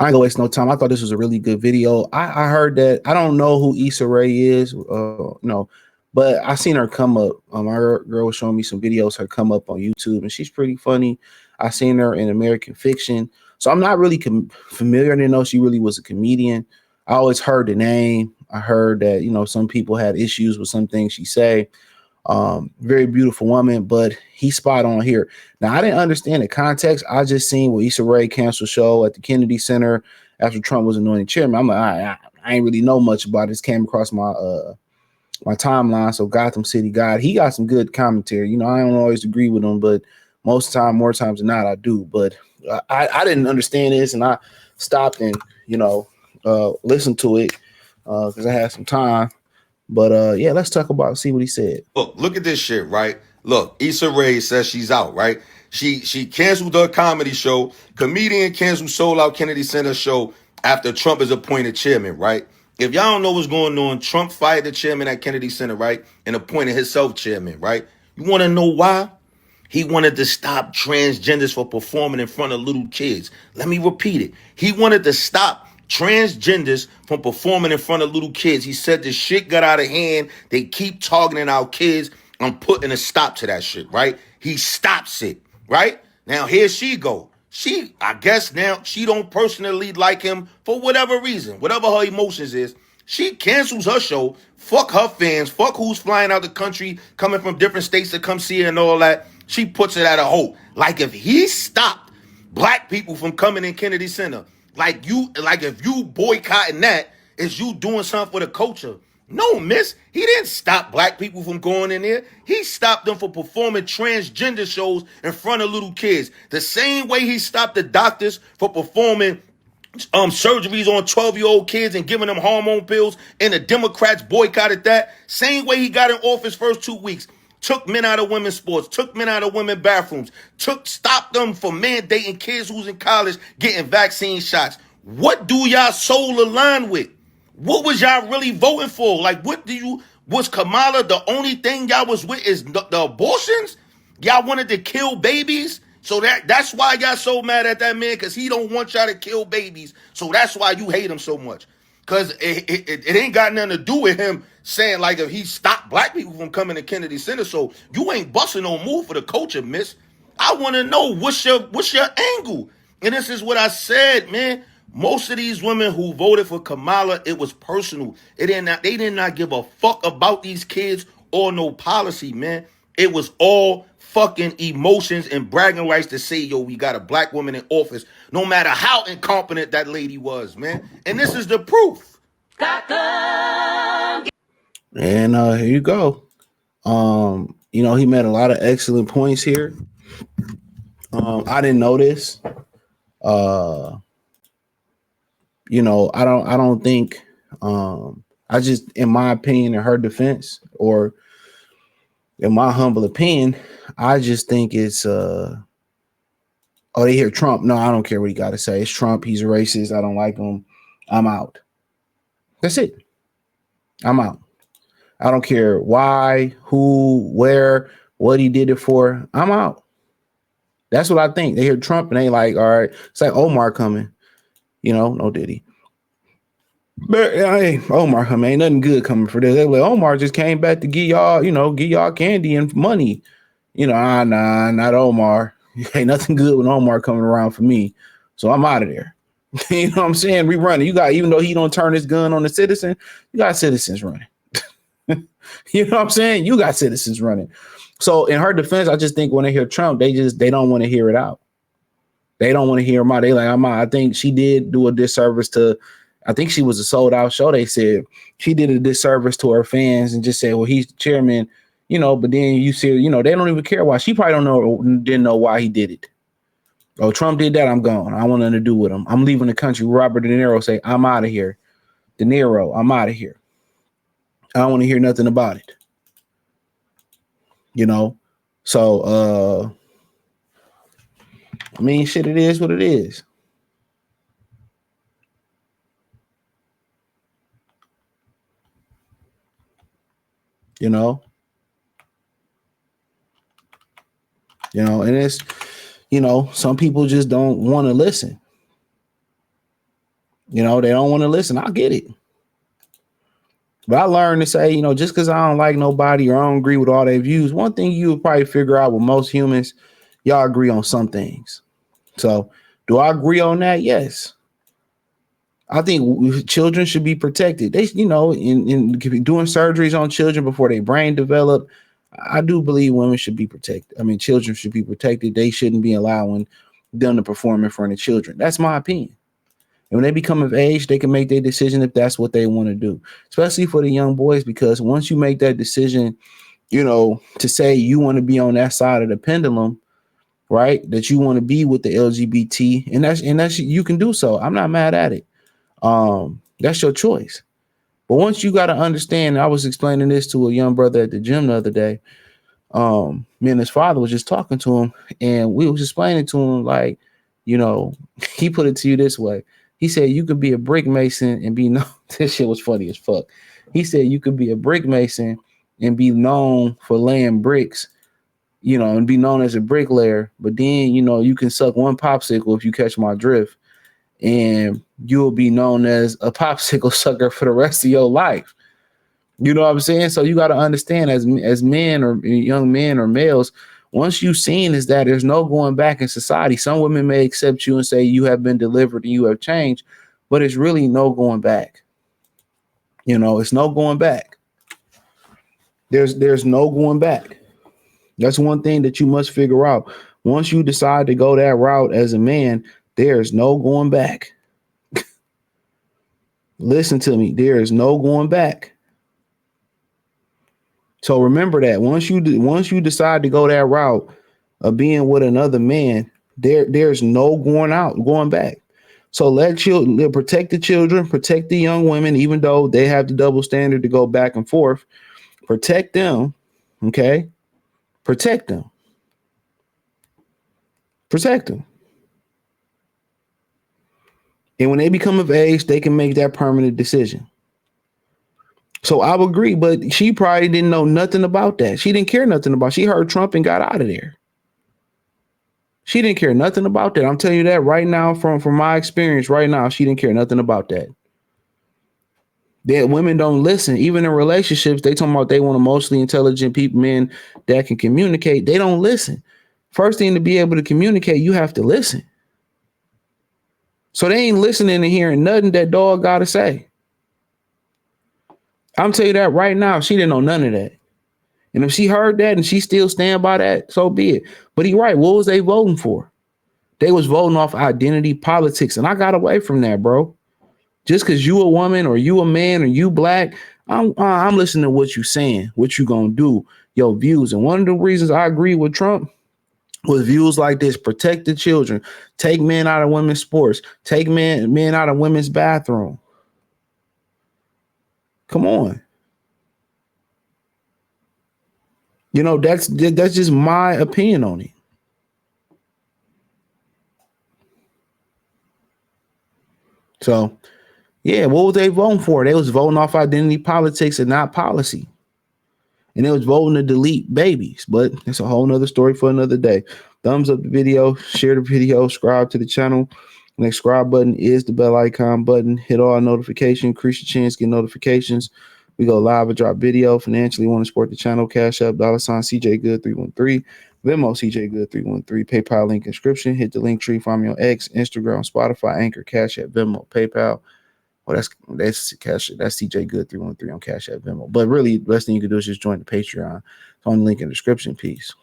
I ain't gonna waste no time. I thought this was a really good video. I heard that I don't know who Issa Rae is, no, but I seen her come up. My girl was showing me some videos. Her come up on YouTube, and she's pretty funny. I seen her in American Fiction, so I'm not really familiar. I didn't know she really was a comedian. I always heard the name. I heard that some people had issues with some things she say. Very beautiful woman, but he's spot on here. Now, I didn't understand the context. I just seen what Issa Rae canceled show at the Kennedy Center after Trump was anointed chairman. I'm like, I ain't really know much about it. This came across my timeline. So Gotham City God, he got some good commentary. I don't always agree with him, but most of the time, more times than not, I do. But I didn't understand this, and I stopped and listened to it because I had some time. But yeah, let's talk about see what he said. Look at this shit, right? Look, Issa Rae says she's out, right? She canceled her comedy show. Comedian canceled sold out Kennedy Center show after Trump is appointed chairman, right? If y'all don't know what's going on, Trump fired the chairman at Kennedy Center, right? And appointed himself chairman, right? You want to know why? He wanted to stop transgenders from performing in front of little kids. Let me repeat it. He wanted to stop transgenders from performing in front of little kids. He said this shit got out of hand. They keep targeting our kids. I'm putting a stop to that shit, right? He stops it, right? Now here she go. I guess now she don't personally like him for whatever reason, whatever her emotions is. She cancels her show. Fuck her fans. Fuck who's flying out the country, coming from different states to come see her and all that. She puts it at a halt. Like if he stopped black people from coming in Kennedy Center, like if you boycotting that, is you doing something for the culture. No, miss. He didn't stop black people from going in there. He stopped them from performing transgender shows in front of little kids. The same way he stopped the doctors for performing surgeries on 12-year-old kids and giving them hormone pills, and the Democrats boycotted that. Same way he got in office first 2 weeks. Took men out of women's sports, took men out of women's bathrooms, stopped them from mandating kids who's in college getting vaccine shots. What do y'all soul align with? What was y'all really voting for? Like, was Kamala the only thing y'all was with is the abortions? Y'all wanted to kill babies? So that's why y'all so mad at that man, because he don't want y'all to kill babies. So that's why you hate him so much. Because it ain't got nothing to do with him saying, like, if he stopped black people from coming to Kennedy Center. So you ain't busting no move for the culture, miss. I want to know what's your angle. And this is what I said, man. Most of these women who voted for Kamala, it was personal. They did not give a fuck about these kids or no policy, man. It was all fucking emotions and bragging rights to say, yo, we got a black woman in office, no matter how incompetent that lady was, man. And this is the proof. And here you go. He made a lot of excellent points here. I didn't know this. I don't think I just, in my opinion, in her defense, or in my humble opinion, I just think it's they hear Trump. No, I don't care what he got to say. It's Trump. He's a racist. I don't like him. I'm out. That's it. I'm out. I don't care why, who, where, what he did it for. I'm out. That's what I think. They hear Trump and they like, all right, it's like Omar coming. No Diddy. But hey, Omar coming, ain't nothing good coming for this. They like, Omar just came back to give y'all candy and money. Nah, not Omar. Ain't nothing good with Omar coming around for me. So I'm out of there. You know what I'm saying? We running. You got, even though he don't turn his gun on the citizen, you got citizens running. You know what I'm saying? You got citizens running. So in her defense, I just think when they hear Trump, they don't want to hear it out. They don't want to hear him out. They like, I'm out. I think she did do a disservice to, I think she was a sold out show. They said she did a disservice to her fans and just said, well, he's the chairman, but then you see, they don't even care why. She probably didn't know why he did it. Oh, Trump did that. I'm gone. I want nothing to do with him. I'm leaving the country. Robert De Niro say, I'm out of here. De Niro, I'm out of here. I don't want to hear nothing about it. So, I mean, shit, it is what it is. And it's, some people just don't want to listen. You know, they don't want to listen. I get it. But I learned to say, you know, just because I don't like nobody or I don't agree with all their views, one thing you would probably figure out with most humans, y'all agree on some things. So do I agree on that? Yes. I think children should be protected. They, you know, in doing surgeries on children before their brain develop. I do believe women should be protected. I mean, children should be protected. They shouldn't be allowing them to perform in front of children. That's my opinion. And when they become of age, they can make their decision if that's what they want to do, especially for the young boys, because once you make that decision, you know, to say you want to be on that side of the pendulum, right? That you want to be with the LGBT, and that's you can do so. I'm not mad at it. That's your choice. But once you got to understand, I was explaining this to a young brother at the gym the other day. Me and his father was just talking to him, and we was explaining to him, like, you know, he put it to you this way. He said you could be a brick mason and be known. This shit was funny as fuck. He said you could be a brick mason and be known for laying bricks, you know, and be known as a bricklayer. But then, you know, you can suck one popsicle, if you catch my drift, and you'll be known as a popsicle sucker for the rest of your life. You know what I'm saying? So you got to understand, as men or young men or males, once you've seen is that there's no going back in society. Some women may accept you and say you have been delivered and you have changed, but it's really no going back. You know, it's no going back. There's no going back. That's one thing that you must figure out. Once you decide to go that route as a man, there's no going back. Listen to me. There is no going back. So remember that once you decide to go that route of being with another man, there's no going back. So let children protect the children, protect the young women, even though they have the double standard to go back and forth. Protect them, okay? Protect them. Protect them. And when they become of age, they can make that permanent decision. So I would agree, but she probably didn't know nothing about that. She didn't care nothing about it. She heard Trump and got out of there. She didn't care nothing about that. I'm telling you that right now from my experience right now. She didn't care nothing about that. That women don't listen. Even in relationships, they talking about they want emotionally intelligent people, men that can communicate. They don't listen. First thing to be able to communicate, you have to listen. So they ain't listening and hearing nothing that dog got to say. I'm telling you that right now. She didn't know none of that. And if she heard that and she still stand by that, so be it. But he right. What was they voting for? They was voting off identity politics. And I got away from that, bro. Just because you a woman or you a man or you black, I'm listening to what you saying, what you gonna do, your views. And one of the reasons I agree with Trump was views like this: protect the children, take men out of women's sports, take men out of women's bathroom. Come on. You know, that's just my opinion on it. So, yeah, what was they voting for? They was voting off identity politics and not policy. And they was voting to delete babies. But it's a whole nother story for another day. Thumbs up the video, share the video, subscribe to the channel. The next subscribe button is the bell icon button. Hit all notifications, increase your chance, get notifications. We go live and drop video. Financially want to support the channel, Cash App, $ CJ Good 313, Venmo CJ Good 313, PayPal link inscription. Hit the link tree, find me on X, Instagram, Spotify, Anchor, Cash App, Venmo, PayPal. Well, that's Cash. That's CJ Good 313 on Cash App, Venmo. But really, the best thing you can do is just join the Patreon. It's on the link in the description piece.